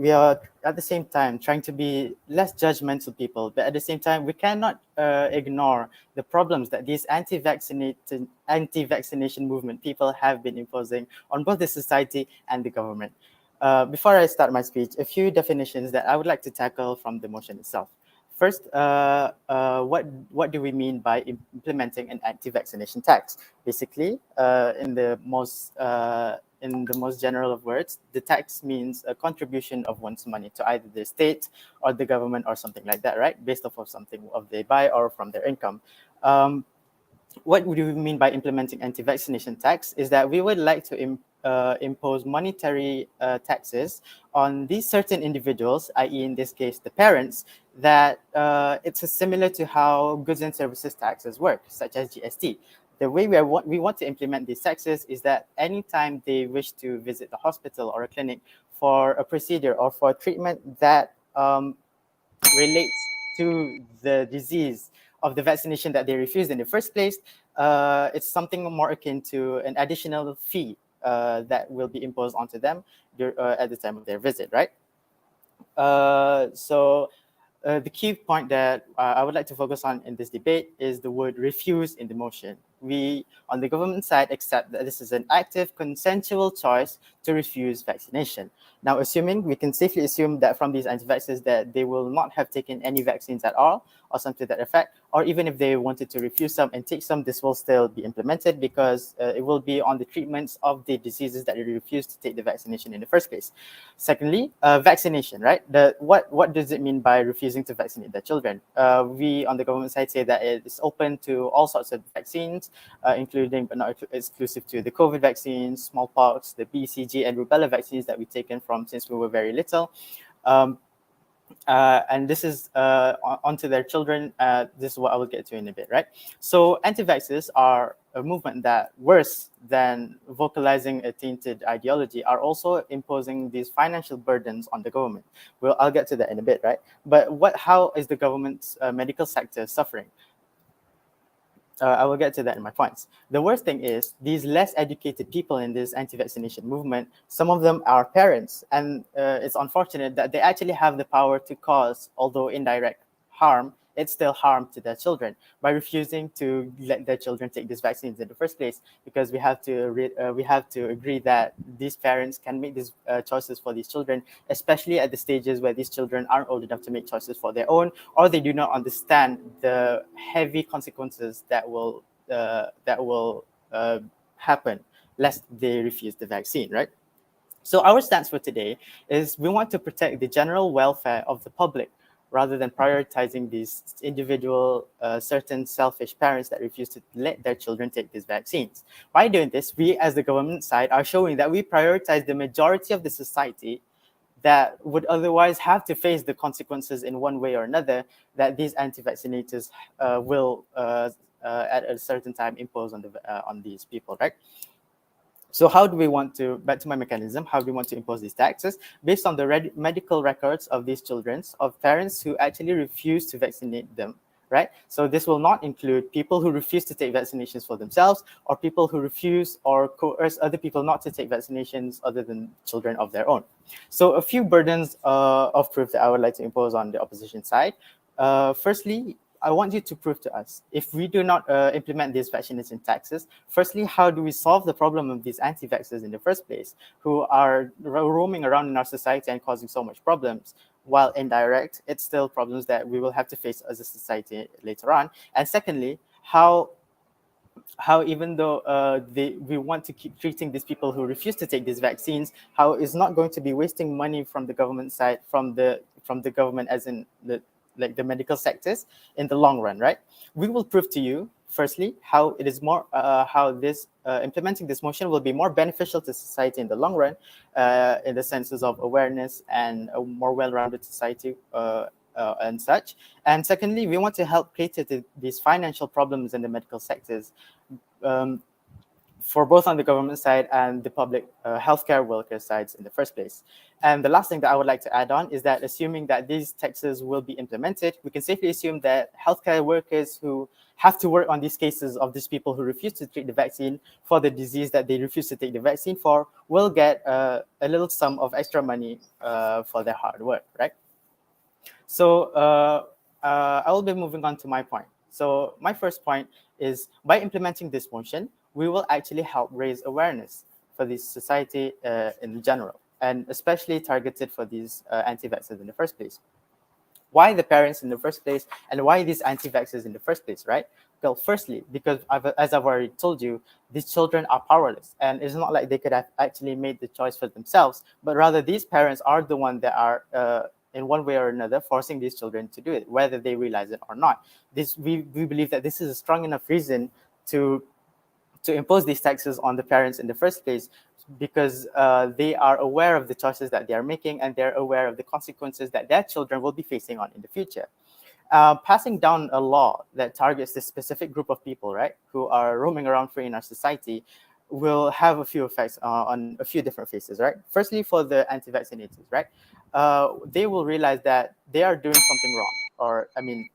we are at the same time trying to be less judgmental people, but at the same time, we cannot ignore the problems that these anti-vaccination movement people have been imposing on both the society and the government. Before I start my speech, a few definitions that I would like to tackle from the motion itself. First, what do we mean by implementing an anti-vaccination tax? Basically, in the most general of words, the tax means a contribution of one's money to either the state or the government or something like that, right? Based off of something of they buy or from their income. What do we mean by implementing anti-vaccination tax is that we would like to impose monetary taxes on these certain individuals, i.e. in this case, the parents, that it's similar to how goods and services taxes work, such as GST. The way we want to implement these taxes is that anytime they wish to visit the hospital or a clinic for a procedure or for treatment that relates to the disease of the vaccination that they refused in the first place, it's something more akin to an additional fee that will be imposed onto them at the time of their visit, right? So the key point that I would like to focus on in this debate is the word refuse in the motion. We, on the government side, accept that this is an active, consensual choice to refuse vaccination. Now, we can safely assume that from these anti-vaxxers that they will not have taken any vaccines at all or something to that effect, or even if they wanted to refuse some and take some, this will still be implemented because it will be on the treatments of the diseases that they refused to take the vaccination in the first place. Secondly, vaccination, right? What does it mean by refusing to vaccinate their children? We on the government side say that it is open to all sorts of vaccines, including but not exclusive to the COVID vaccines, smallpox, the BCG and rubella vaccines that we've taken from since we were very little. And this is onto their children. This is what I will get to in a bit, right? So anti-vaxxers are a movement that, worse than vocalizing a tainted ideology, are also imposing these financial burdens on the government. Well, I'll get to that in a bit, right? But how is the government's medical sector suffering? I will get to that in my points. The worst thing is these less educated people in this anti-vaccination movement, some of them are parents, and it's unfortunate that they actually have the power to cause, although indirect harm, it's still harm to their children by refusing to let their children take these vaccines in the first place, because we have to agree that these parents can make these choices for these children, especially at the stages where these children aren't old enough to make choices for their own, or they do not understand the heavy consequences that will happen lest they refuse the vaccine, right? So our stance for today is we want to protect the general welfare of the public rather than prioritizing these individual, certain selfish parents that refuse to let their children take these vaccines. By doing this, we as the government side are showing that we prioritize the majority of the society that would otherwise have to face the consequences in one way or another that these anti-vaccinators will at a certain time impose on these people, right? So how do we want to, back to my mechanism, how do we want to impose these taxes? Based on the medical records of these children, of parents who actually refuse to vaccinate them, right? So this will not include people who refuse to take vaccinations for themselves, or people who refuse or coerce other people not to take vaccinations other than children of their own. So a few burdens of proof that I would like to impose on the opposition side. Firstly, I want you to prove to us, if we do not implement these vaccination taxes, firstly, how do we solve the problem of these anti-vaxxers in the first place, who are roaming around in our society and causing so much problems? While indirect, it's still problems that we will have to face as a society later on. And secondly, how even though we want to keep treating these people who refuse to take these vaccines, how is not going to be wasting money from the government side, from the government as in the medical sectors in the long run, right? We will prove to you, firstly, how it is more, how this implementing this motion will be more beneficial to society in the long run, in the senses of awareness and a more well-rounded society and such. And secondly, we want to help cater to these financial problems in the medical sectors. for both on the government side and the public healthcare worker sides in the first place. And the last thing that I would like to add on is that assuming that these taxes will be implemented, we can safely assume that healthcare workers who have to work on these cases of these people who refuse to take the vaccine for the disease that they refuse to take the vaccine for will get a little sum of extra money for their hard work, right? So I will be moving on to my point. So my first point is by implementing this motion, we will actually help raise awareness for this society in general, and especially targeted for these anti-vaxxers in the first place. Why the parents in the first place, and why these anti-vaxxers in the first place, right? Well, firstly, because as I've already told you, these children are powerless, and it's not like they could have actually made the choice for themselves, but rather these parents are the one that are in one way or another forcing these children to do it, whether they realize it or not. We believe that this is a strong enough reason to impose these taxes on the parents in the first place, because they are aware of the choices that they are making, and they're aware of the consequences that their children will be facing on in the future. Passing down a law that targets this specific group of people, right, who are roaming around free in our society, will have a few effects on a few different phases, right? Firstly, for the anti-vaccinators, right, they will realize that they are doing something wrong, or I mean,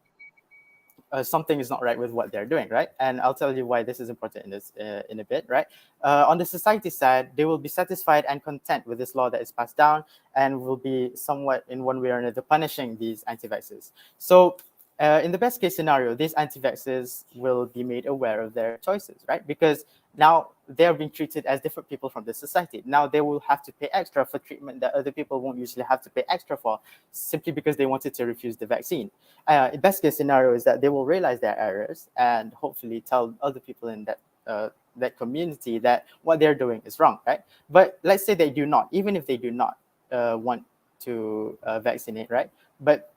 something is not right with what they're doing, right? And I'll tell you why this is important in this in a bit, right? On the society side, they will be satisfied and content with this law that is passed down, and will be somewhat in one way or another punishing these anti-vaxxers. So in the best case scenario, these anti-vaxxers will be made aware of their choices, right? Because now they're being treated as different people from the society. Now they will have to pay extra for treatment that other people won't usually have to pay extra for, simply because they wanted to refuse the vaccine. Best case scenario is that they will realize their errors and hopefully tell other people in that community that what they're doing is wrong, right? But let's say they do not, even if they do not want to vaccinate, right? But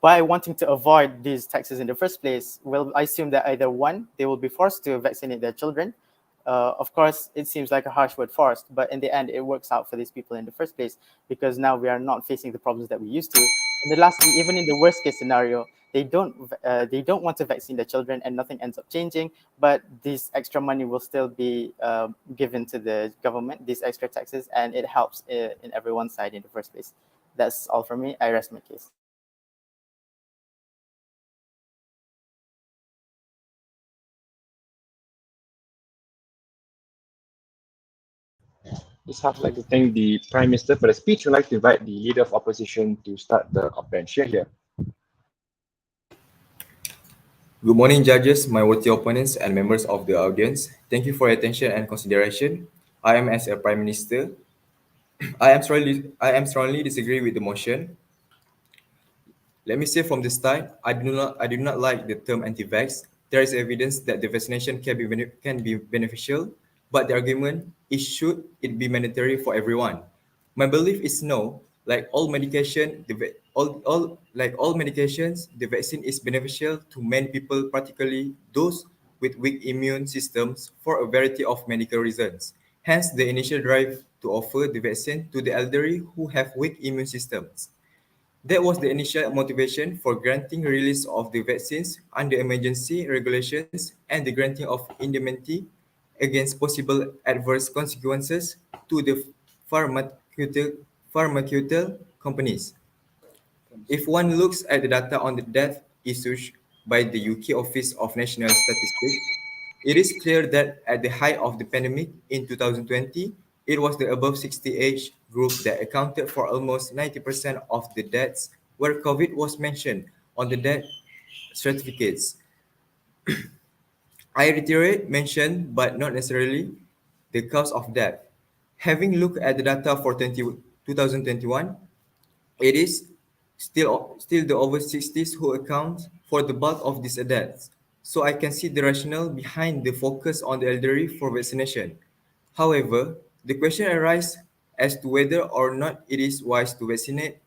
by wanting to avoid these taxes in the first place, well, I assume that either one, they will be forced to vaccinate their children. Of course, it seems like a harsh word, forced, but in the end, it works out for these people in the first place, because now we are not facing the problems that we used to. And the lastly, even in the worst case scenario, they don't want to vaccine their children, and nothing ends up changing. But this extra money will still be given to the government, these extra taxes, and it helps in everyone's side in the first place. That's all from me. I rest my case. This half like to thank the Prime Minister for the speech. I'd like to invite the Leader of Opposition to start the conference here. Good morning, judges, my worthy opponents, and members of the audience. Thank you for your attention and consideration. I am as a Prime Minister. I am strongly disagree with the motion. Let me say from the start, I do not like the term anti-vax. There is evidence that the vaccination can be beneficial, but the argument is should it be mandatory for everyone. My belief is no. Like all medication, all medications, the vaccine is beneficial to many people, particularly those with weak immune systems, for a variety of medical reasons. Hence, the initial drive to offer the vaccine to the elderly who have weak immune systems. That was the initial motivation for granting release of the vaccines under emergency regulations and the granting of indemnity against possible adverse consequences to the pharmaceutical companies. If one looks at the data on the death issued by the UK Office of National Statistics, it is clear that at the height of the pandemic in 2020, it was the above 60 age group that accounted for almost 90% of the deaths, where COVID was mentioned on the death certificates. I reiterate mention, but not necessarily the cause of death. Having looked at the data for 2021, it is still the over 60s who account for the bulk of these deaths. So I can see the rationale behind the focus on the elderly for vaccination. However, the question arises as to whether or not it is wise to vaccinate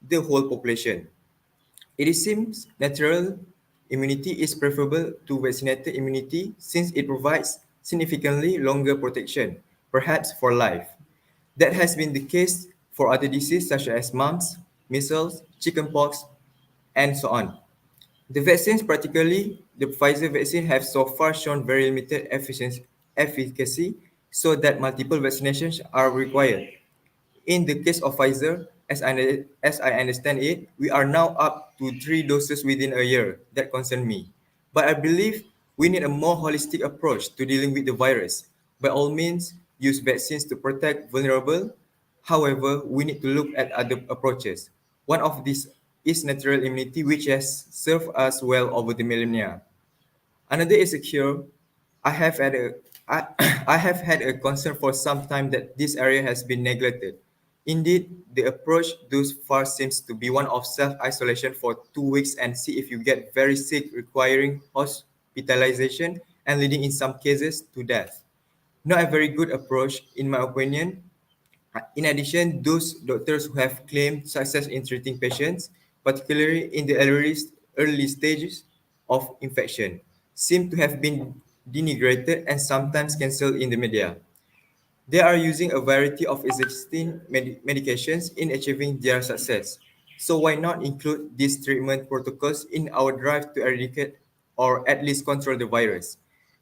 the whole population. It seems natural immunity is preferable to vaccinated immunity since it provides significantly longer protection, perhaps for life. That has been the case for other diseases such as mumps, measles, chickenpox, and so on. The vaccines, particularly the Pfizer vaccine, have so far shown very limited efficacy, so that multiple vaccinations are required. In the case of Pfizer, as I understand it, we are now up to 3 doses within a year. That concerns me. But I believe we need a more holistic approach to dealing with the virus. By all means, use vaccines to protect vulnerable. However, we need to look at other approaches. One of these is natural immunity, which has served us well over the millennia. Another is a cure. I have had a I, I have had a concern for some time that this area has been neglected. Indeed, the approach thus far seems to be one of self-isolation for 2 weeks and see if you get very sick, requiring hospitalization and leading in some cases to death. Not a very good approach, in my opinion. In addition, those doctors who have claimed success in treating patients, particularly in the early stages of infection, seem to have been denigrated and sometimes cancelled in the media. They are using a variety of existing medications in achieving their success. So why not include these treatment protocols in our drive to eradicate or at least control the virus?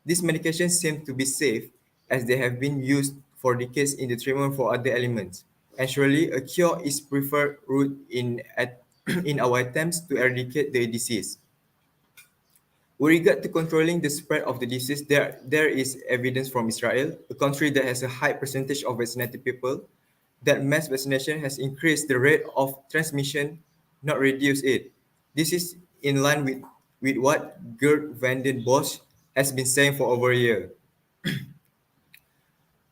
These medications seem to be safe as they have been used for decades in the treatment for other elements. And surely a cure is preferred route in our attempts to eradicate the disease. With regard to controlling the spread of the disease, there is evidence from Israel, a country that has a high percentage of vaccinated people, that mass vaccination has increased the rate of transmission, not reduced it. This is in line with what Gerd van den Bosch has been saying for over a year.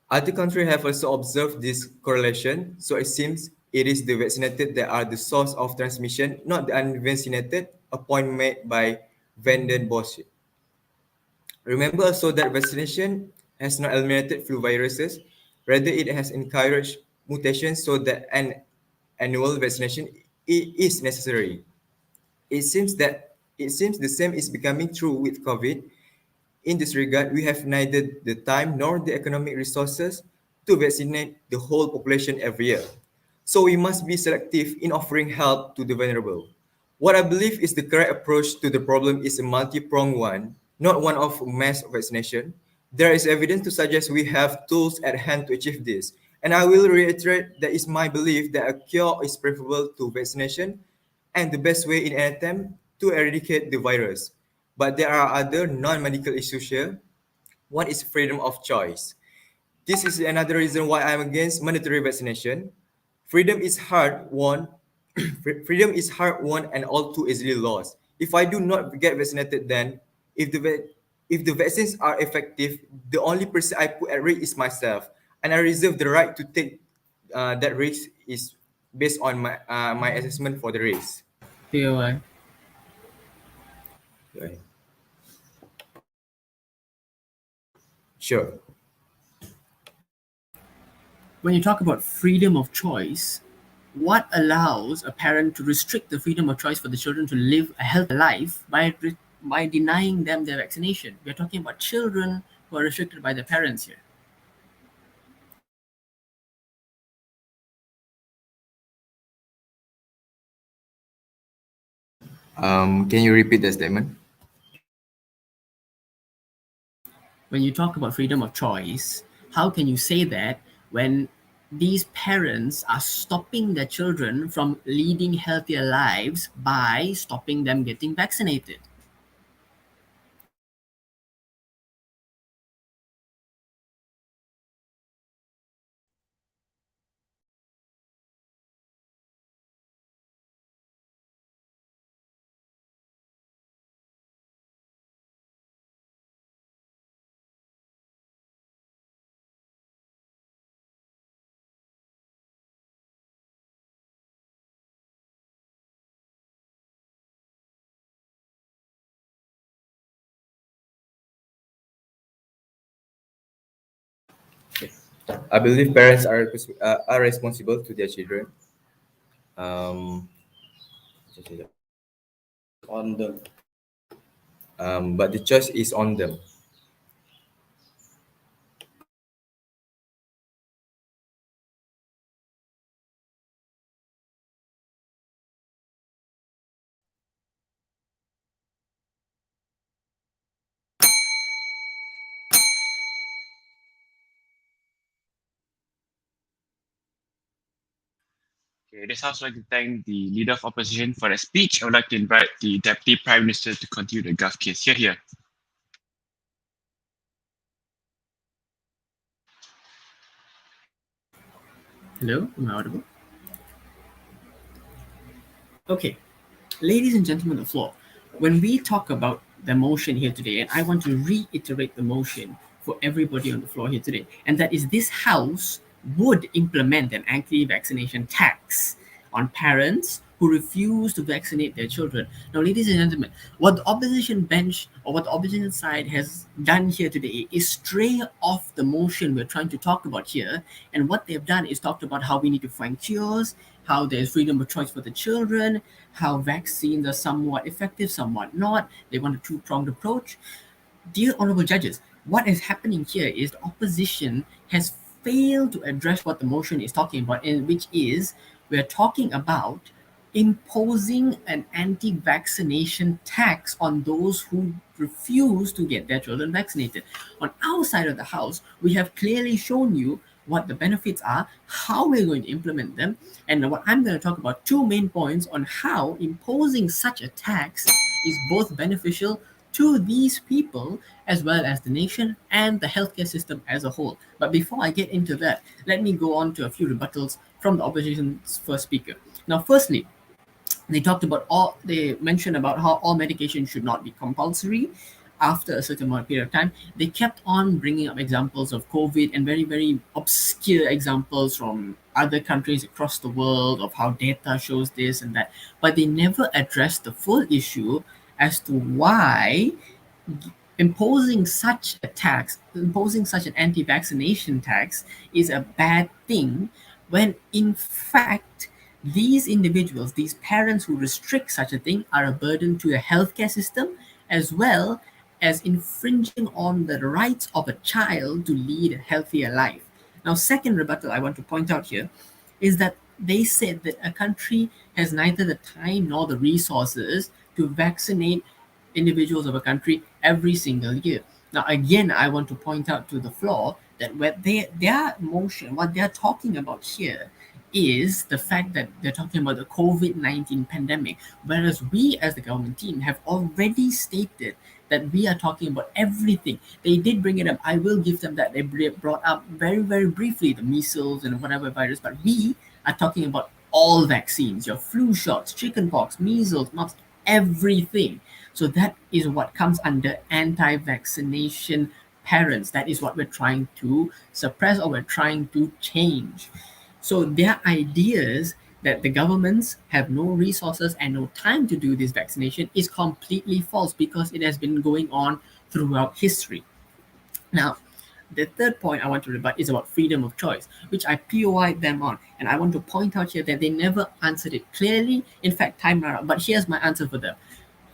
Other countries have also observed this correlation, so it seems it is the vaccinated that are the source of transmission, not the unvaccinated, a point made by van den Bosch. Remember also that vaccination has not eliminated flu viruses, rather it has encouraged mutations so that an annual vaccination is necessary. It seems the same is becoming true with COVID. In this regard, we have neither the time nor the economic resources to vaccinate the whole population every year. So we must be selective in offering help to the vulnerable. What I believe is the correct approach to the problem is a multi-pronged one, not one of mass vaccination. There is evidence to suggest we have tools at hand to achieve this. And I will reiterate that it's my belief that a cure is preferable to vaccination and the best way in an attempt to eradicate the virus. But there are other non-medical issues here. One is freedom of choice. This is another reason why I'm against mandatory vaccination. Freedom is hard won. Freedom is hard won and all too easily lost. If I do not get vaccinated, then if if the vaccines are effective, the only person I put at risk is myself, and I reserve the right to take that risk is based on my assessment for the risk. POI. Right. Sure. When you talk about freedom of choice, what allows a parent to restrict the freedom of choice for the children to live a healthy life by denying them their vaccination? We're talking about children who are restricted by their parents here. Can you repeat that statement? When you talk about freedom of choice, how can you say that when these parents are stopping their children from leading healthier lives by stopping them getting vaccinated? I believe parents are responsible to their children. Um, On the but the choice is on them. Okay, this house would like to thank the leader of opposition for the speech. I would like to invite the deputy prime minister to continue the Gulf case. Here. Hello, am I audible? Okay, ladies and gentlemen of the floor, when we talk about the motion here today, and I want to reiterate the motion for everybody on the floor here today, and that is this House would implement an anti-vaccination tax on parents who refuse to vaccinate their children. Now, ladies and gentlemen, what the opposition bench or what the opposition side has done here today is stray off the motion we're trying to talk about here. And what they've done is talked about how we need to find cures, how there's freedom of choice for the children, how vaccines are somewhat effective, somewhat not. They want a two-pronged approach. Dear honorable judges, what is happening here is the opposition has failed to address what the motion is talking about, and which is we're talking about imposing an anti-vaccination tax on those who refuse to get their children vaccinated. On our side of the house, we have clearly shown you what the benefits are, how we're going to implement them, and what I'm going to talk about two main points on how imposing such a tax is both beneficial to these people as well as the nation and the healthcare system as a whole. But before I get into that, let me go on to a few rebuttals from the opposition's first speaker. Now, firstly, they mentioned about how all medication should not be compulsory after a certain amount of period of time. They kept on bringing up examples of COVID and very, very obscure examples from other countries across the world of how data shows this and that, but they never addressed the full issue as to why imposing such an anti-vaccination tax is a bad thing, when in fact these individuals, these parents who restrict such a thing, are a burden to the healthcare system as well as infringing on the rights of a child to lead a healthier life. Now, second rebuttal I want to point out here is that they said that a country has neither the time nor the resources to vaccinate individuals of a country every single year. Now, again, I want to point out to the floor that their motion, what they're talking about here, is the fact that they're talking about the COVID-19 pandemic, whereas we as the government team have already stated that we are talking about everything. They did bring it up. I will give them that. They brought up very, very briefly the measles and whatever virus, but we are talking about all vaccines, your flu shots, chickenpox, measles, mumps, everything. So that is what comes under anti-vaccination parents. That is what we're trying to suppress or we're trying to change. So their ideas that the governments have no resources and no time to do this vaccination is completely false, because it has been going on throughout history. Now, the third point I want to rebut is about freedom of choice, which I POI'd them on. And I want to point out here that they never answered it clearly. In fact, time ran out. But here's my answer for them.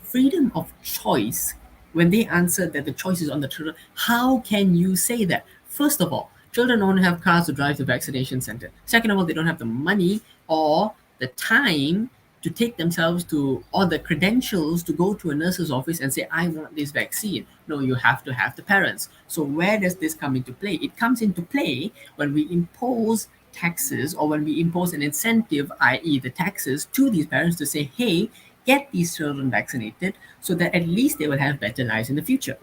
Freedom of choice, when they answered that the choice is on the children, how can you say that? First of all, children don't have cars to drive to vaccination center. Second of all, they don't have the money or the time to take themselves to, or the credentials to go to a nurse's office and say, I want this vaccine. No, you have to have the parents. So where does this come into play? It comes into play when we impose taxes or when we impose an incentive, i.e. the taxes, to these parents to say, hey, get these children vaccinated so that at least they will have better lives in the future.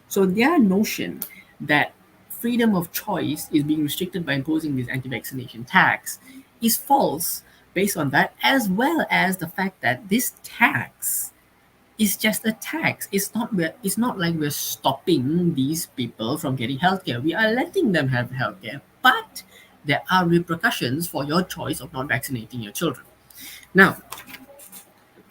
So their notion that freedom of choice is being restricted by imposing this anti-vaccination tax is false based on that, as well as the fact that this tax is just a tax. It's not like we're stopping these people from getting healthcare. We are letting them have healthcare, but there are repercussions for your choice of not vaccinating your children. Now,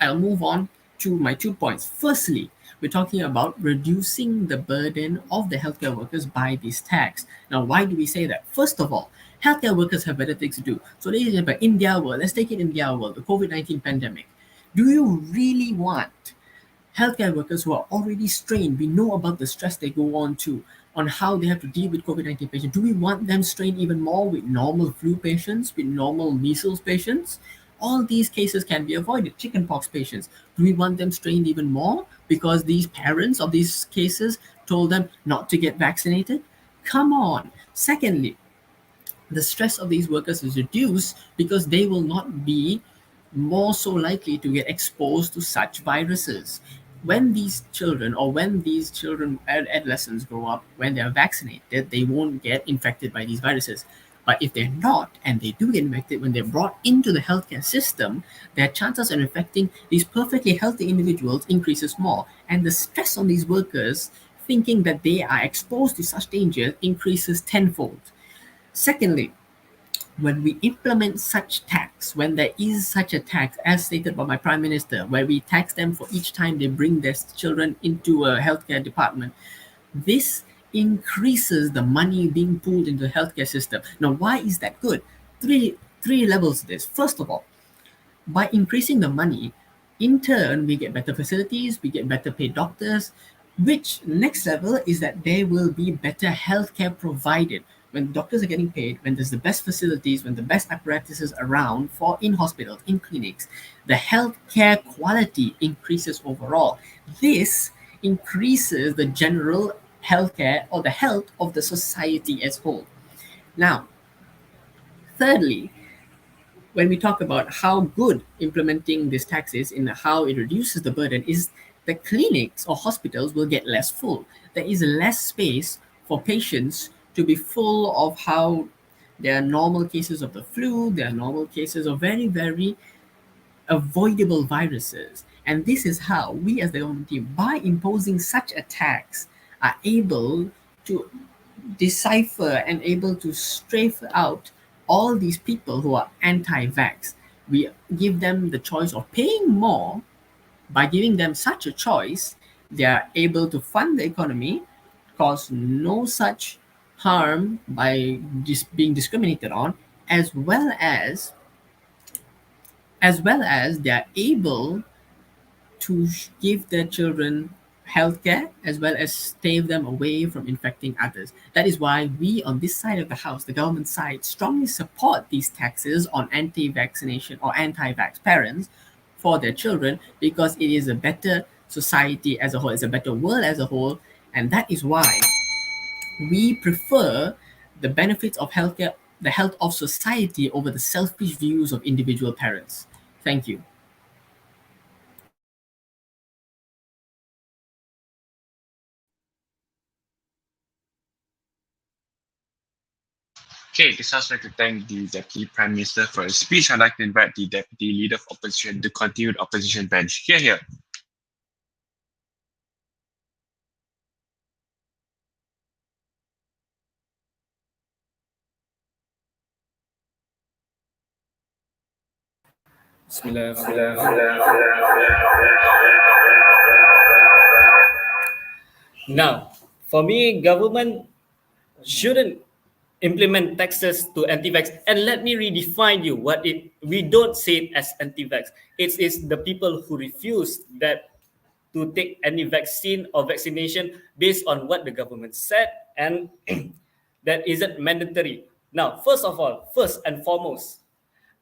I'll move on to my 2 points. Firstly, we're talking about reducing the burden of the healthcare workers by this tax. Now, why do we say that? First of all, healthcare workers have better things to do. So, ladies and gentlemen, in their world, let's take it in their world, the COVID-19 pandemic. Do you really want healthcare workers who are already strained? We know about the stress they go on how they have to deal with COVID-19 patients. Do we want them strained even more with normal flu patients, with normal measles patients? All these cases can be avoided. Chickenpox patients, do we want them strained even more because these parents of these cases told them not to get vaccinated? Come on. Secondly, the stress of these workers is reduced because they will not be more so likely to get exposed to such viruses. When these children, or when these children, adolescents grow up, when they are vaccinated, they won't get infected by these viruses. But if they're not, and they do get infected, when they're brought into the healthcare system, their chances of infecting these perfectly healthy individuals increases more. And the stress on these workers, thinking that they are exposed to such danger, increases tenfold. Secondly, when we implement such tax, when there is such a tax, as stated by my Prime Minister, where we tax them for each time they bring their children into a healthcare department, this increases the money being pooled into the healthcare system. Now, why is that good? Three levels to this. First of all, by increasing the money, in turn, we get better facilities, we get better paid doctors, which next level is that there will be better healthcare provided. When doctors are getting paid, when there's the best facilities, when the best apparatuses around for in hospitals, in clinics, the healthcare quality increases overall. This increases the general healthcare or the health of the society as whole. Now, thirdly, when we talk about how good implementing this tax is and how it reduces the burden, is the clinics or hospitals will get less full. There is less space for patients to be full of how there are normal cases of the flu, there are normal cases of very, very avoidable viruses. And this is how we as the government team, by imposing such a tax, are able to decipher and able to strafe out all these people who are anti-vax. We give them the choice of paying more. By giving them such a choice, they are able to fund the economy, cause no such harm by being discriminated on, as well as they are able to give their children healthcare as well as stave them away from infecting others. That is why we on this side of the house, the government side, strongly support these taxes on anti-vaccination or anti-vax parents for their children, because it is a better society as a whole, it's a better world as a whole, and that is why we prefer the benefits of healthcare, the health of society, over the selfish views of individual parents. Thank you. Okay, this I'd like to thank the Deputy Prime Minister for his speech. I'd like to invite the Deputy Leader of Opposition to continue the opposition bench. Here, here. Now, for me, government shouldn't implement taxes to anti-vax. And let me redefine you what it. We don't say it as anti-vax. It is the people who refuse that to take any vaccine or vaccination based on what the government said, and that isn't mandatory. Now, first of all, first and foremost,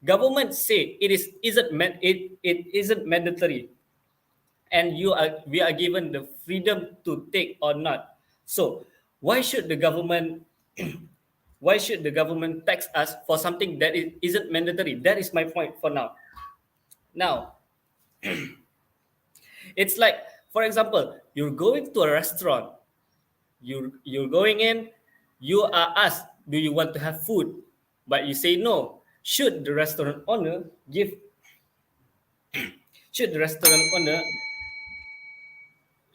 government say it isn't mandatory, and we are given the freedom to take or not. So why should the government why should the government tax us for something that isn't mandatory? That is my point for now. Now, it's like, for example, you're going to a restaurant, you're going in, you are asked, do you want to have food? But you say no. Should the restaurant owner give should the restaurant owner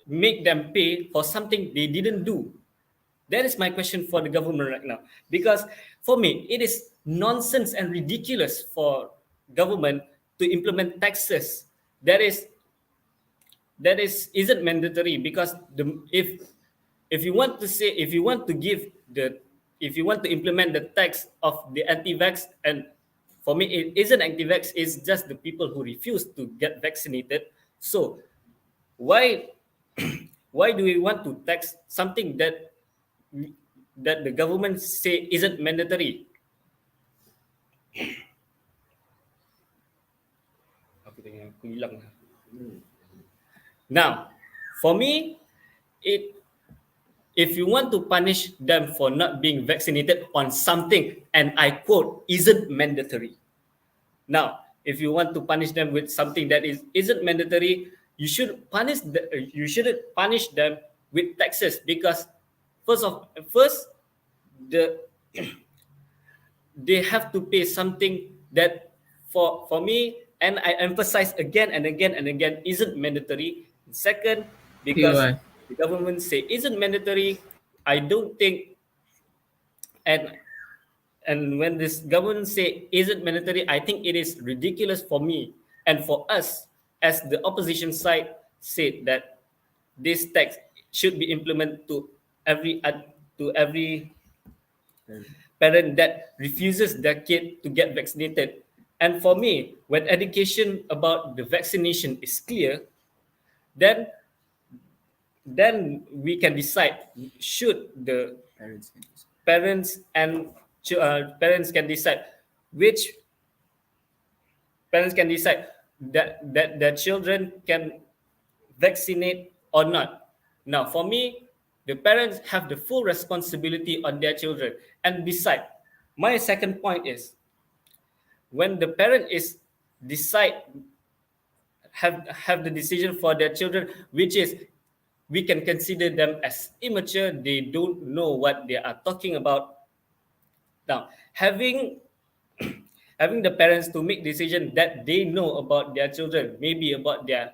make them pay for something they didn't do? That is my question for the government right now. Because for me, it is nonsense and ridiculous for government to implement taxes that isn't mandatory. Because if you want to say, if you want to implement the tax of the anti-vax, and for me it isn't anti-vax, it's just the people who refuse to get vaccinated. So why why do we want to tax something that the government say isn't mandatory? Aku hilang. Now, for me, it if you want to punish them for not being vaccinated on something, and I quote, isn't mandatory. Now, if you want to punish them with something that isn't mandatory, you shouldn't punish them with taxes, because first the they have to pay something that for me, and I emphasize again and again and again, isn't mandatory. Second, because POI. the government say isn't mandatory, I don't think, and when this government say isn't mandatory, I think it is ridiculous for me and for us as the opposition side said that this tax should be implemented to every parent that refuses their kid to get vaccinated. And for me, when education about the vaccination is clear, then we can decide should the parents and parents can decide which parents can decide that their children can vaccinate or not. Now, for me, the parents have the full responsibility on their children. And beside, my second point is when the parent is decide have the decision for their children, which is we can consider them as immature, they don't know what they are talking about. Now, having the parents to make decision that they know about their children, maybe about their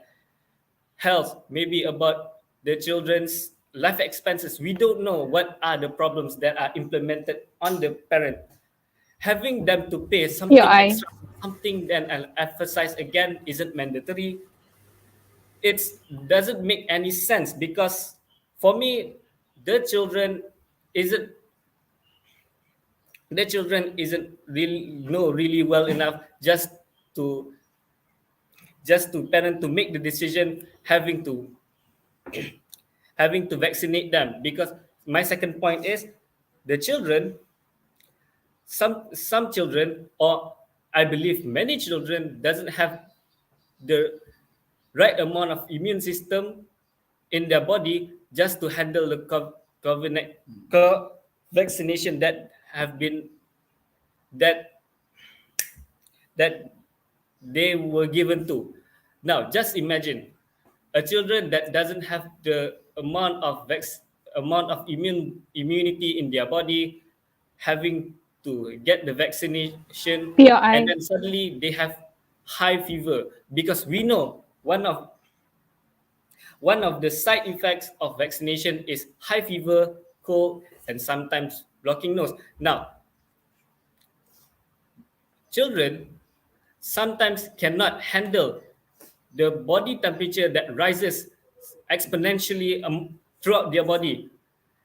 health, maybe about the children's life expenses. We don't know what are the problems that are implemented on the parent. Having them to pay something extra, something then I'll emphasize again isn't mandatory. It doesn't make any sense because for me, the children isn't really know really well enough to just to parent to make the decision having to vaccinate them. Because my second point is the children, some children, or I believe many children doesn't have the right amount of immune system in their body just to handle the vaccination that have been that they were given to. Now, just imagine a children that doesn't have the amount of immunity in their body, having to get the vaccination, and then suddenly they have high fever, because we know one of the side effects of vaccination is high fever, cold, and sometimes blocking nose. Now, children sometimes cannot handle the body temperature that rises exponentially throughout their body,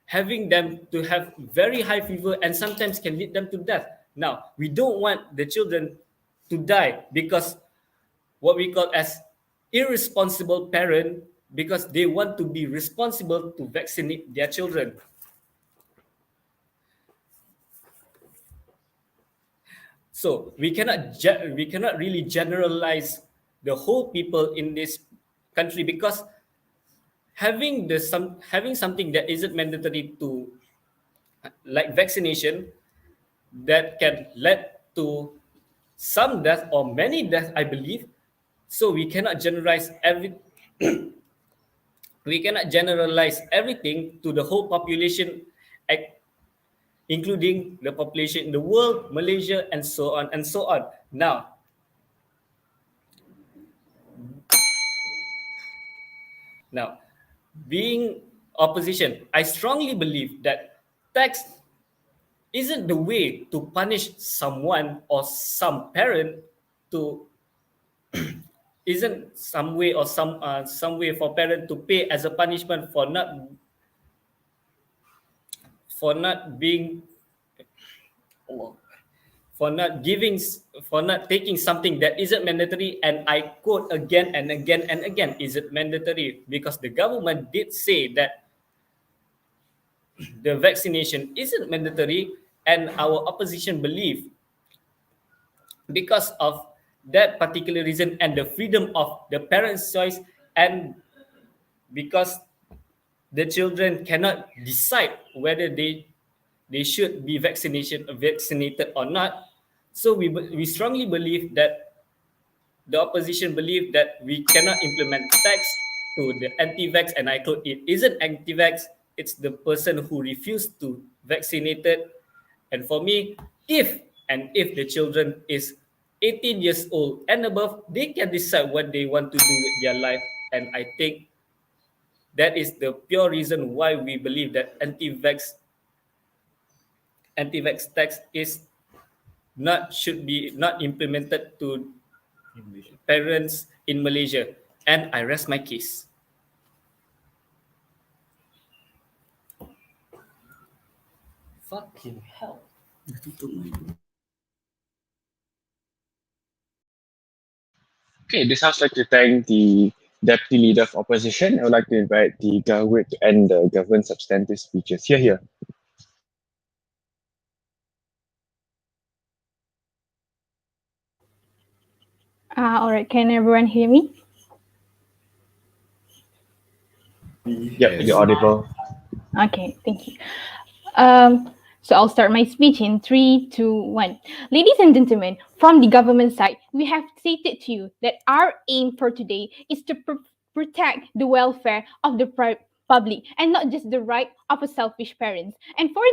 having them to have very high fever and sometimes can lead them to death. Now, we don't want the children to die because what we call as irresponsible parent, because they want to be responsible to vaccinate their children. So we cannot really generalize the whole people in this country, because having something that isn't mandatory to like vaccination that can lead to some death or many deaths, I believe. So we cannot generalize everything to the whole population, including the population in the world, Malaysia, and so on and so on. Now, being opposition, I strongly believe that tax isn't the way to punish someone or some parent to isn't some way or some way for parent to pay as a punishment for not being for not taking something that isn't mandatory. And I quote again and again and again, isn't mandatory, because the government did say that the vaccination isn't mandatory, and our opposition believe because of that particular reason and the freedom of the parents' choice, and because the children cannot decide whether they should be vaccinated or not. So we strongly believe that the opposition believe that we cannot implement tax to the anti-vax, and I quote, it isn't anti-vax, it's the person who refused to vaccinated. And for me, if the children is 18 years old and above, they can decide what they want to do with their life. And I think that is the pure reason why we believe that anti-vax tax is should be not implemented to parents in Malaysia. And I rest my case. Fucking hell. Okay, this house like to thank the Deputy Leader of Opposition. I would like to invite the government to end the government substantive speeches. Here. All right, can everyone hear me? Yep, you're audible. Okay, thank you. So I'll start my speech in 3, 2, 1. Ladies and gentlemen, from the government side, we have stated to you that our aim for today is to protect the welfare of the public and not just the right of a selfish parents. And for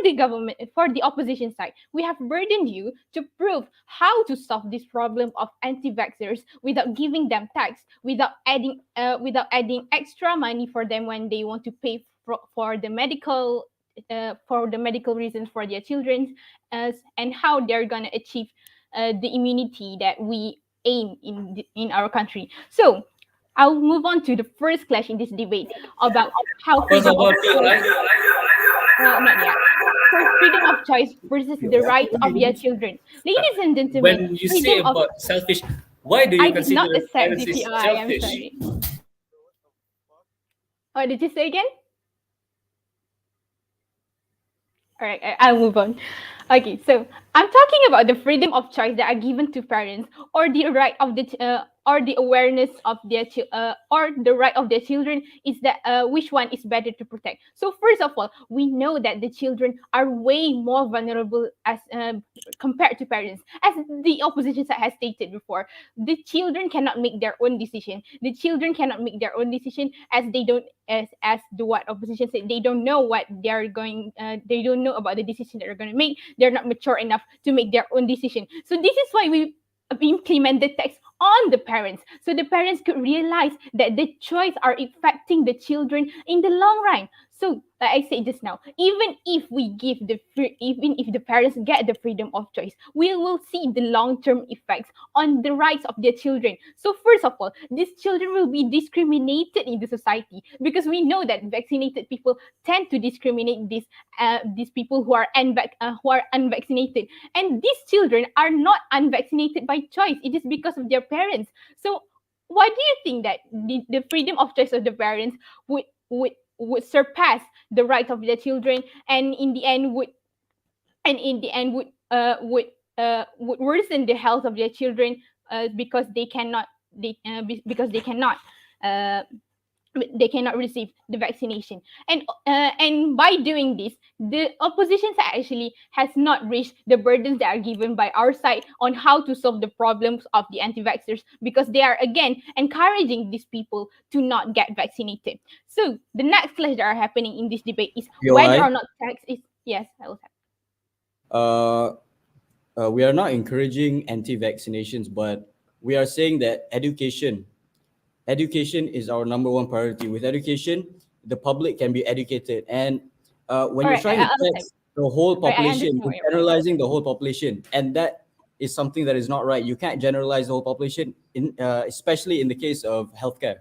the opposition side, we have burdened you to prove how to solve this problem of anti-vaxxers without giving them tax, without adding extra money for them when they want to pay for the medical reasons for their children, and how they're gonna achieve the immunity that we aim in our country. So I'll move on to the first clash in this debate about how First of all, not yet. For freedom of choice versus the right of their children. Ladies and gentlemen, when you say about selfish, why do you I did consider not accept parents is DPI, I'm selfish? sorry. What did you say again? All right, I'll move on. Okay, so I'm talking about the freedom of choice that are given to parents, or the right of or the awareness of their or the right of their children is that which one is better to protect. So first of all, we know that the children are way more vulnerable as compared to parents, as the opposition side has stated before. The children cannot make their own decision. The children cannot make their own decision as they don't as the what opposition said, they don't know what they're going they don't know about the decision that they're going to make. They're not mature enough to make their own decision. So this is why we implemented tax on the parents, so the parents could realize that the choice are affecting the children in the long run. So like I said just now, even if the parents get the freedom of choice, we will see the long-term effects on the rights of their children. So first of all, these children will be discriminated in the society, because we know that vaccinated people tend to discriminate these people who are unvaccinated, and these children are not unvaccinated by choice. It is because of their parents. So why do you think that the freedom of choice of the parents would surpass the right of their children, and in the end would worsen the health of their children, because they cannot receive the vaccination? And by doing this, the opposition side actually has not reached the burdens that are given by our side on how to solve the problems of the anti-vaxxers, because they are again encouraging these people to not get vaccinated. So the next clash that are happening in this debate is whether or not tax is yes, I will have. We are not encouraging anti-vaccinations, but we are saying that education is our number one priority. With education, the public can be educated. And when you're trying to tax the whole population, you're generalizing the whole population. And that is something that is not right. You can't generalize the whole population, especially in the case of healthcare.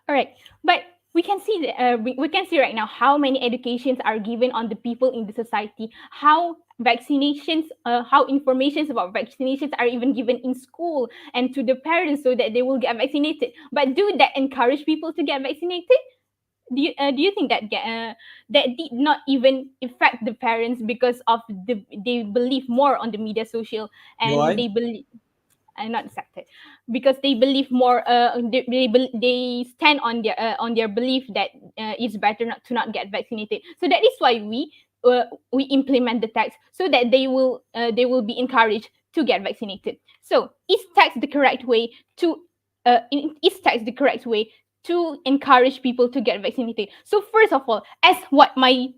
All right, but we can see right now how many educations are given on the people in the society, how vaccinations, how informations about vaccinations are even given in school and to the parents so that they will get vaccinated. But do that encourage people to get vaccinated? Do you think that that did not even affect the parents because of they believe more on the media social, and they believe not accepted, because they believe more. They stand on their belief that it's better not to not get vaccinated. So that is why we implement the tax, so that they will be encouraged to get vaccinated. So is tax the correct way to is tax the correct way to encourage people to get vaccinated? So first of all, as what my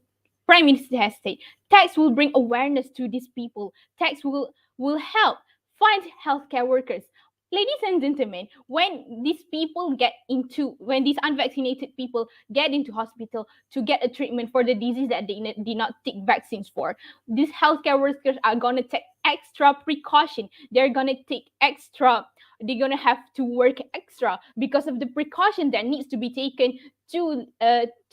prime minister has said, tax will bring awareness to these people. Tax will help find healthcare workers. Ladies and gentlemen, when these unvaccinated people get into hospital to get a treatment for the disease that they did not take vaccines for, these healthcare workers are gonna take extra precaution. They're gonna have to work extra because of the precaution that needs to be taken to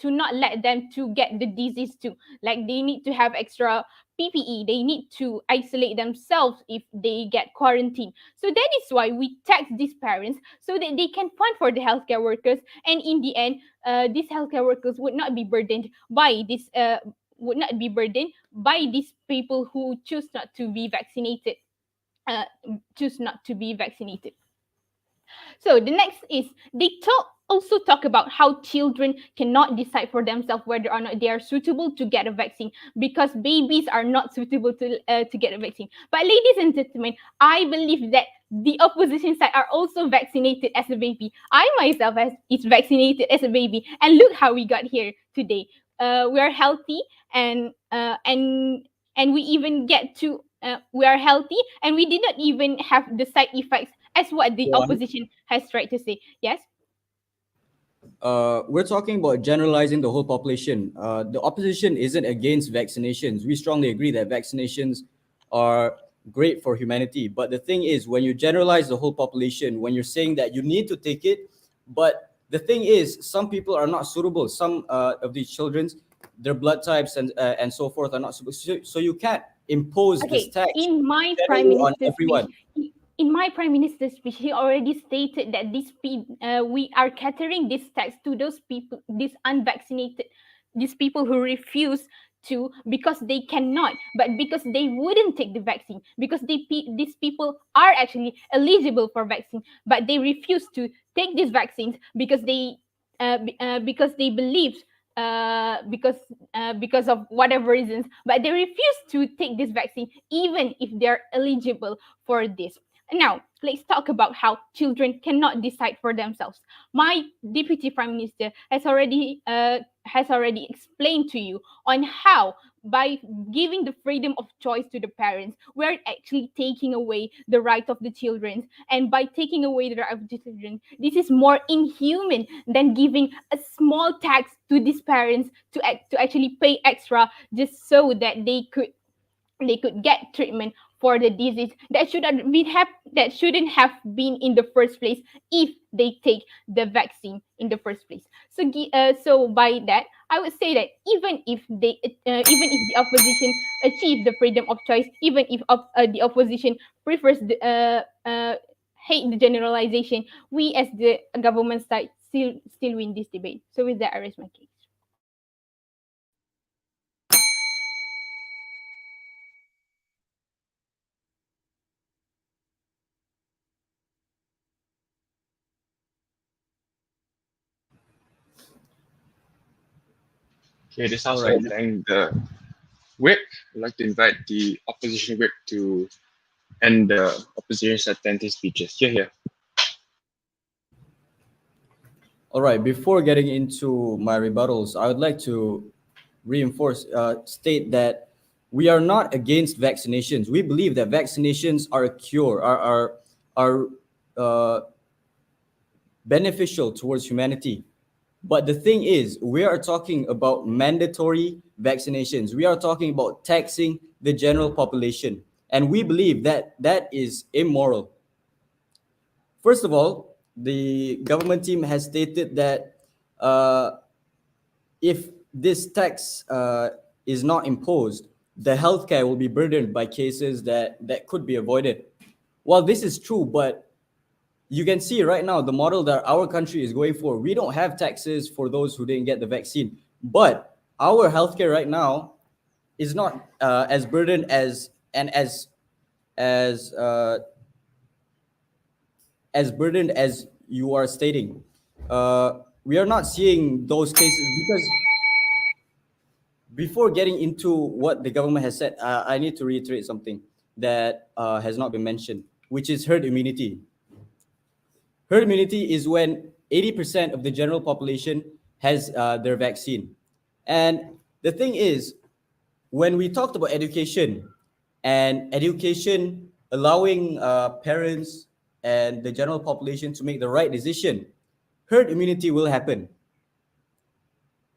not let them to get the disease too. Like they need to have extra PPE. They need to isolate themselves if they get quarantined. So that is why we tax these parents, so that they can fund for the healthcare workers, and in the end, these healthcare workers would not be burdened by this. Would not be burdened by these people who choose not to be vaccinated. Choose not to be vaccinated. So the next is also talk about how children cannot decide for themselves whether or not they are suitable to get a vaccine, because babies are not suitable to get a vaccine. But ladies and gentlemen, I believe that the opposition side are also vaccinated as a baby. I myself is vaccinated as a baby, and look how we got here today. We are healthy, and we even get to we are healthy, and we did not even have the side effects as what the opposition has tried to say. Yes. We're talking about generalizing the whole population. The opposition isn't against vaccinations. We strongly agree that vaccinations are great for humanity. But the thing is, when you generalize the whole population, when you're saying that you need to take it, but the thing is, some people are not suitable. Some of these children's, their blood types and so forth are not suitable. So you can't impose this tax in my generally prime on minister's everyone. speech, in my prime minister's speech, he already stated that we are catering this tax to those people, these unvaccinated, these people who refuse to, because they cannot, but because they wouldn't take the vaccine, because these people are actually eligible for vaccine, but they refuse to take these vaccines because they believe because of whatever reasons, but they refuse to take this vaccine even if they're eligible for this. Now, let's talk about how children cannot decide for themselves. My deputy prime minister has already explained to you on how, by giving the freedom of choice to the parents, we're actually taking away the right of the children. And by taking away the right of the children, this is more inhuman than giving a small tax to these parents to actually pay extra just so that they could get treatment for the disease that shouldn't have been in the first place if they take the vaccine in the first place. So by that, I would say that even if the opposition achieve the freedom of choice, even if the opposition prefers hate the generalization, we as the government side still win this debate. So with that, I raise my case. Okay, this sounds Alright. like thank the whip. I'd like to invite the opposition whip to end the opposition's attentive speeches. Here. All right, before getting into my rebuttals, I would like to state that we are not against vaccinations. We believe that vaccinations are a cure, are beneficial towards humanity. But the thing is, we are talking about mandatory vaccinations. We are talking about taxing the general population. And we believe that that is immoral. First of all, the government team has stated that if this tax is not imposed, the healthcare will be burdened by cases that could be avoided. Well, this is true, but you can see right now the model that our country is going for. We don't have taxes for those who didn't get the vaccine, but our healthcare right now is not as burdened as as burdened as you are stating. We are not seeing those cases because before getting into what the government has said, I need to reiterate something that has not been mentioned, which is herd immunity. Herd immunity is when 80% of the general population has their vaccine. And the thing is, when we talked about education and education allowing parents and the general population to make the right decision, herd immunity will happen.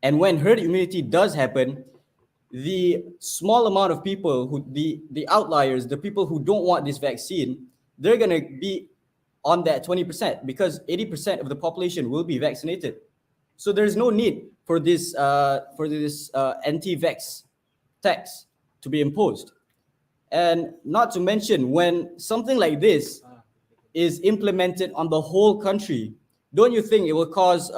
And when herd immunity does happen, the small amount of people who the outliers, the people who don't want this vaccine, they're gonna be on that 20% because 80% of the population will be vaccinated. So there's no need for this anti-vax tax to be imposed. And not to mention, when something like this is implemented on the whole country, don't you think it will cause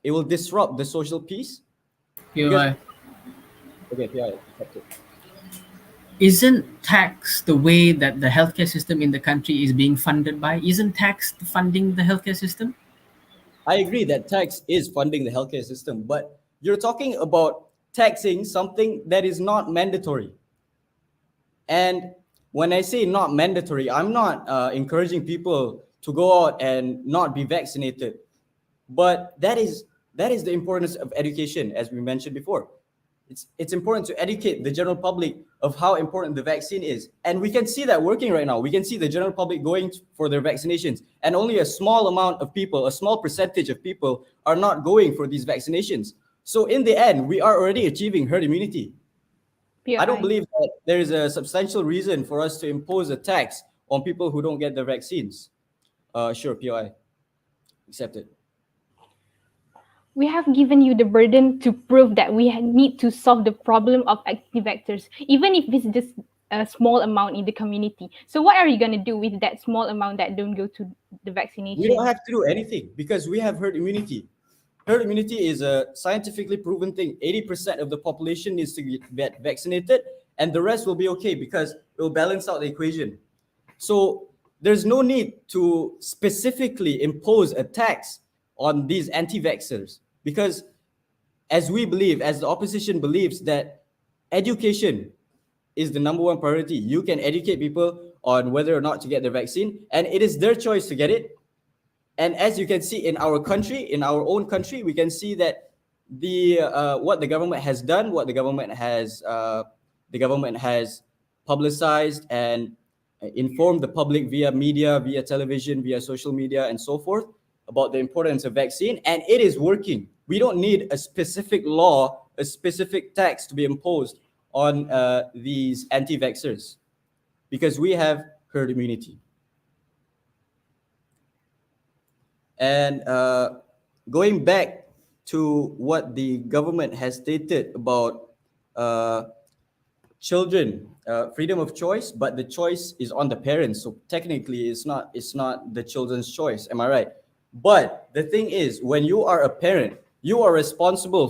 it will disrupt the social peace? POI. Okay, yeah, accept it. Isn't tax the way that the healthcare system in the country is being funded by? Isn't tax funding the healthcare system? I agree that tax is funding the healthcare system, but you're talking about taxing something that is not mandatory. And when I say not mandatory, I'm not encouraging people to go out and not be vaccinated. But that is the importance of education, as we mentioned before. It's important to educate the general public of how important the vaccine is. And we can see that working right now. We can see the general public going for their vaccinations. And only a small amount of people, a small percentage of people are not going for these vaccinations. So in the end, we are already achieving herd immunity. I don't believe that there is a substantial reason for us to impose a tax on people who don't get the vaccines. Sure, POI. Accept it. We have given you the burden to prove that we need to solve the problem of anti-vaxxers, even if it's just a small amount in the community. So what are you going to do with that small amount that don't go to the vaccination? We don't have to do anything because we have herd immunity. Herd immunity is a scientifically proven thing. 80% of the population needs to get vaccinated and the rest will be okay because it will balance out the equation. So there's no need to specifically impose a tax on these anti-vaxxers because as we believe, as the opposition believes that education is the number one priority. You can educate people on whether or not to get the vaccine and it is their choice to get it. And as you can see in our country, in our own country, we can see that what the government has done, what the government has publicized and informed the public via media, via television, via social media, and so forth about the importance of vaccine, and it is working. We don't need a specific law, a specific tax to be imposed on these anti-vaxxers because we have herd immunity. And going back to what the government has stated about children, freedom of choice, but the choice is on the parents. So technically, it's not the children's choice. Am I right? But the thing is, when you are a parent, you are responsible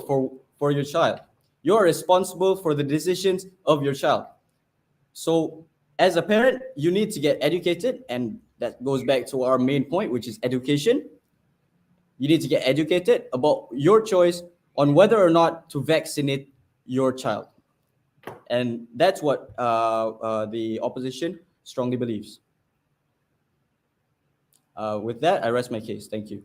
for your child. You are responsible for the decisions of your child. So as a parent, you need to get educated, and that goes back to our main point, which is education. You need to get educated about your choice on whether or not to vaccinate your child. And that's what the opposition strongly believes. With that, I rest my case. Thank you.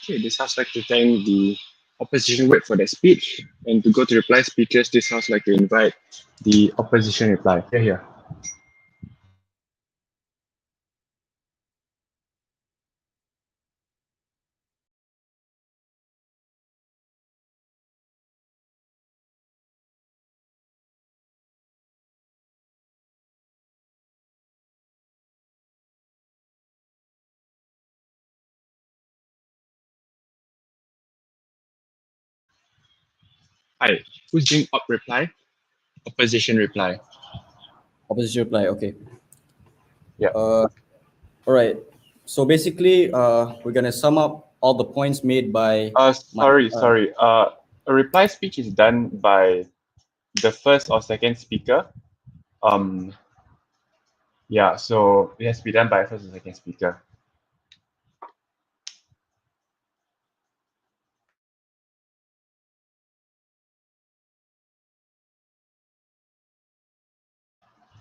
Okay, this house like to thank the opposition wait for their speech. And to go to reply speakers, this house like to invite the opposition reply. Here. Hi, who's doing up reply? Opposition reply. Opposition reply. Okay. Yeah. All right. So basically, we're gonna sum up all the points made by. Sorry. A reply speech is done by the first or second speaker. Um, yeah, so it has to be done by first or second speaker.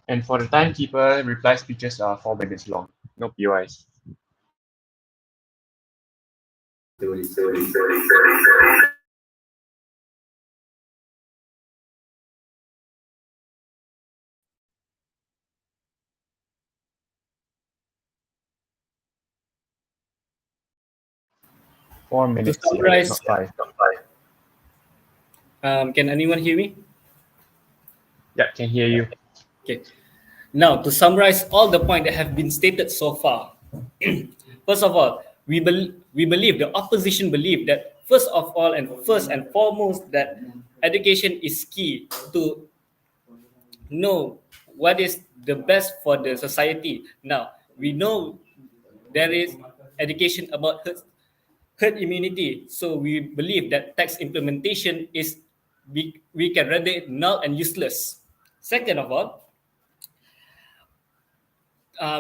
And for the timekeeper, reply speeches are 4 minutes long. No POIs. Four To minutes, yeah, summarize, not five. can anyone hear me? Yeah, can hear you. Okay. Now, to summarize all the points that have been stated so far, first of all, we believe, the opposition believe that first and foremost, that education is key to know what is the best for the society. Now, we know there is education about herd immunity, so we believe that tax implementation is we can render it null and useless. Second of all,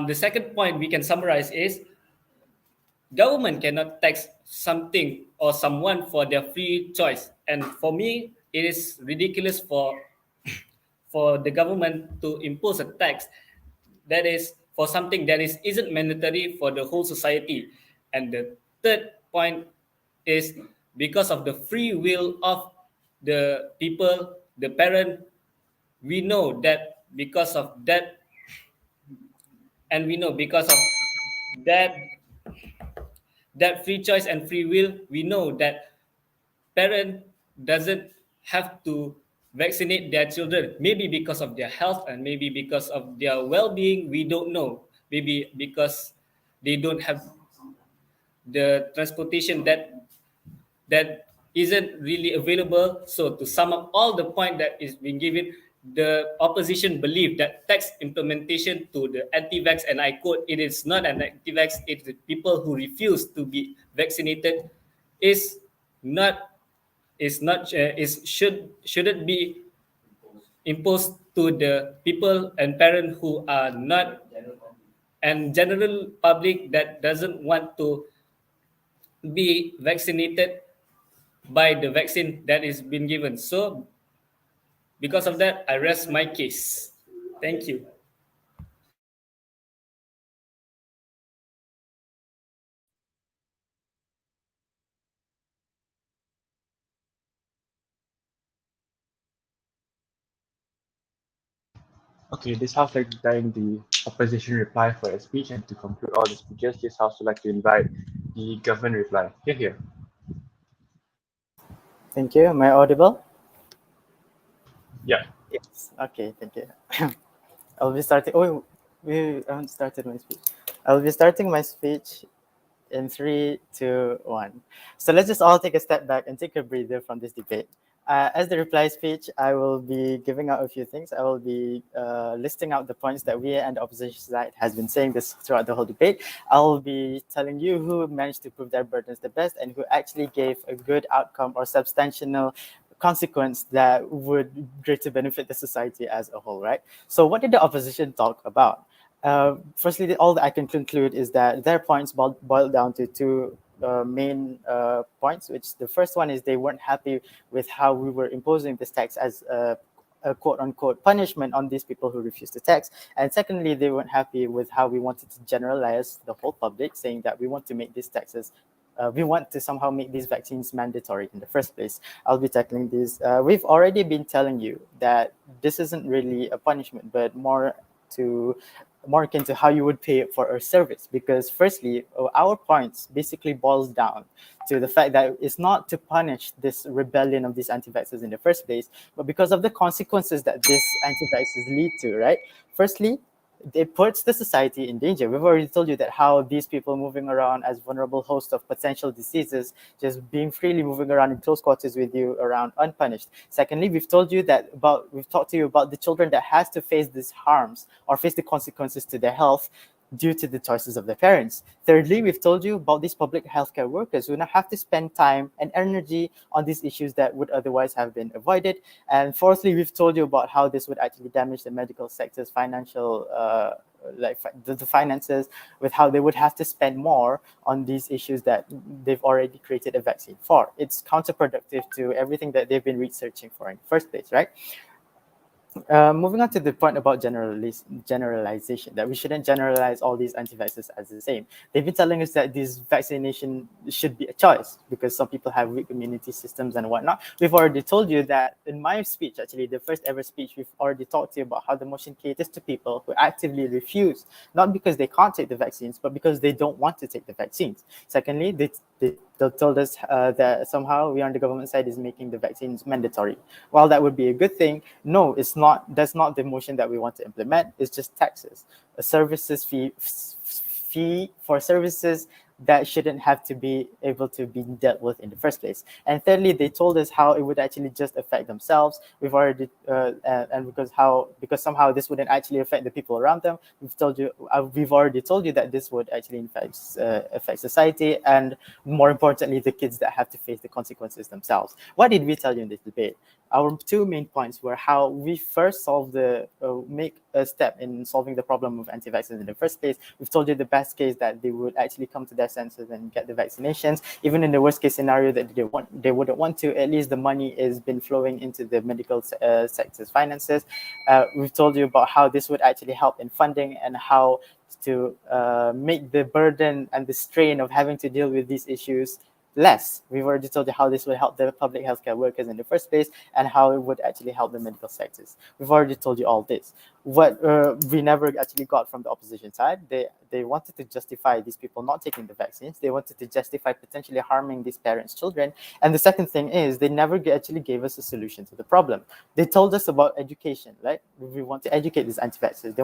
the second point we can summarize is government cannot tax something or someone for their free choice. And for me, it is ridiculous for the government to impose a tax that is for something that isn't mandatory for the whole society. And the third point is because of the free will of the people, the parent, we know that because of that, and we know because of that that free choice and free will, we know that parent doesn't have to vaccinate their children, maybe because of their health and maybe because of their well-being, we don't know, maybe because they don't have the transportation that isn't really available. So to sum up all the point that is being given, the opposition believe that tax implementation to the anti-vax, and I quote, it is not an anti-vax, it's the people who refuse to be vaccinated, is not shouldn't be imposed to the people and parents who are not, and general public that doesn't want to be vaccinated by the vaccine that is been given. So because of that, I rest my case. Thank you. Okay, this house like to time the opposition reply for a speech, and to conclude all the speeches, this house would like to invite the government reply. Here. Thank you. Am I audible? Yeah. Yes. Okay, thank you. I'll be starting. Oh, we haven't started my speech. I'll be starting my speech in 3, 2, 1. So let's just all take a step back and take a breather from this debate. As the reply speech, I will be giving out a few things. I will be listing out the points that we and the opposition side has been saying this throughout the whole debate. I'll be telling you who managed to prove their burdens the best and who actually gave a good outcome or substantial consequence that would greatly benefit the society as a whole, right? So what did the opposition talk about? Firstly, all that I can conclude is that their points boil down to two main points, which the first one is they weren't happy with how we were imposing this tax as a quote-unquote punishment on these people who refused to tax. And secondly, they weren't happy with how we wanted to generalize the whole public, saying that we want to make these taxes we want to somehow make these vaccines mandatory in the first place. I'll be tackling these. We've already been telling you that this isn't really a punishment, but more akin to how you would pay for a service. Because firstly, our points basically boils down to the fact that it's not to punish this rebellion of these anti-vaxxers in the first place, but because of the consequences that these anti-vaxxers lead to, right? Firstly, it puts the society in danger. We've already told you that how these people moving around as vulnerable hosts of potential diseases, just being freely moving around in close quarters with you around unpunished. Secondly, we've talked to you about the children that has to face these harms or face the consequences to their health due to the choices of their parents. Thirdly, we've told you about these public healthcare workers who now have to spend time and energy on these issues that would otherwise have been avoided. And fourthly, we've told you about how this would actually damage the medical sector's financial the finances, with how they would have to spend more on these issues that they've already created a vaccine for. It's counterproductive to everything that they've been researching for in the first place, right? Moving on to the point about generalization, that we shouldn't generalize all these anti-vaxxers as the same. They've been telling us that this vaccination should be a choice because some people have weak immunity systems and whatnot. We've already told you that in my speech, actually, the first ever speech, we've already talked to you about how the motion caters to people who actively refuse, not because they can't take the vaccines, but because they don't want to take the vaccines. Secondly, they told us that somehow we on the government side is making the vaccines mandatory. While that would be a good thing, no, it's not. That's not the motion that we want to implement. It's just taxes, a services fee for services that shouldn't have to be able to be dealt with in the first place. And thirdly, they told us how it would actually just affect themselves. We've already and because somehow this wouldn't actually affect the people around them. We've already told you that this would actually affect society, and more importantly, the kids that have to face the consequences themselves. What did we tell you in this debate? Our two main points were how we first make a step in solving the problem of anti-vaxxers in the first place. We've told you the best case that they would actually come to their senses and get the vaccinations. Even in the worst case scenario that they wouldn't want to, at least the money has been flowing into the medical sector's finances. We've told you about how this would actually help in funding and how to make the burden and the strain of having to deal with these issues less. We've already told you how this would help the public healthcare workers in the first place and how it would actually help the medical sectors. We've already told you all this. What we never actually got from the opposition side, they wanted to justify these people not taking the vaccines. They wanted to justify potentially harming these parents' children. And the second thing is they never actually gave us a solution to the problem. They told us about education, right? We want to educate these anti-vaxxers.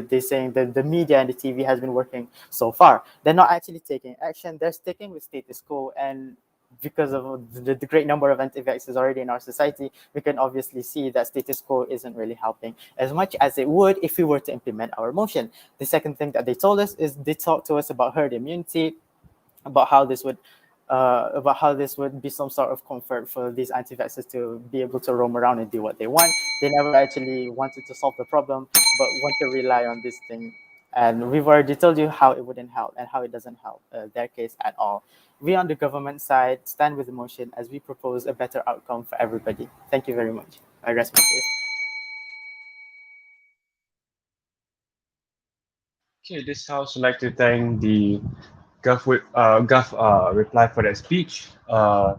They're saying that the media and the TV has been working so far. They're not actually taking action. They're sticking with status quo, and because of the great number of anti-vaxxers already in our society, we can obviously see that status quo isn't really helping as much as it would if we were to implement our motion. The second thing that they told us is they talked to us about herd immunity, about how this would be some sort of comfort for these anti-vaxxers to be able to roam around and do what they want. They never actually wanted to solve the problem, but want to rely on this thing. And we've already told you how it wouldn't help and how it doesn't help their case at all. We on the government side stand with the motion as we propose a better outcome for everybody. Thank you very much. I rest my case. Okay, this house would like to thank the Gov reply for that speech. So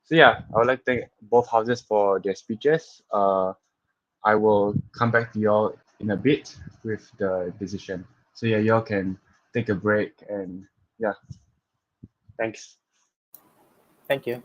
yeah, I would like to thank both houses for their speeches. I will come back to y'all in a bit with the decision. So yeah, y'all can take a break and yeah, thanks. Thank you.